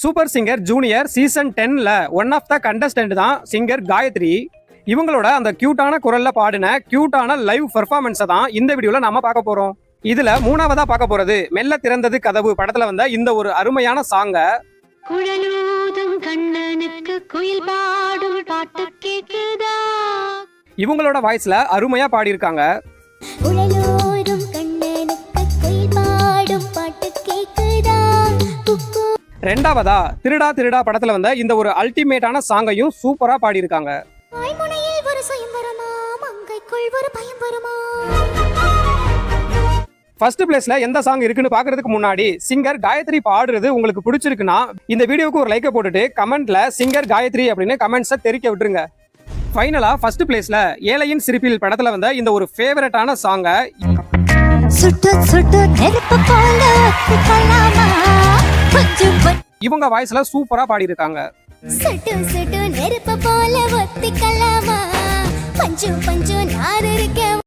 Super singer junior season 10ல one of the contestant தான் singer Gayathri. இவங்களோட அந்த கியூட்டான குரல்ல பாடின கியூட்டான லைவ் பெர்ஃபார்மன்ஸை தான் இந்த வீடியோல நாம பார்க்க போறோம். இதுல மூணாவதா பார்க்க போறது மெல்ல திறந்தது கதவு படத்துல வந்த இந்த ஒரு அருமையான சாங்க. இவங்களோட வாய்ஸ்ல அருமையா பாடியிருக்காங்க. ரெண்டாவதா திருடா திருடா படத்துல வந்த இந்த ஒரு அல்டிமேட்டான சாங்கையும் சூப்பரா பாடியிருக்காங்க. ஃபர்ஸ்ட் பிளேஸ்ல எந்த சாங் இருக்குன்னு பாக்குறதுக்கு முன்னாடி சிங்கர் காயத்ரி பாடுறது உங்களுக்கு பிடிச்சிருக்குன்னா இந்த வீடியோக்கு ஒரு லைக்கை போட்டுட்டு கமெண்ட்ல சிங்கர் காயத்ரி அப்படின்னு கமெண்ட்ஸை தெரிவிக்க விட்டுருங்க. ஃபைனலா ஃபர்ஸ்ட் பிளேஸ்ல ஏழையின் சிரிப்பில் படத்துல வந்த இந்த ஒரு ஃபேவரட்டான சாங்க இவங்க வாய்ஸ்ல சூப்பரா பாடியிருக்காங்க. நெருப்பு போல ஒத்திக்கலாமா பஞ்சு பஞ்சு நாறு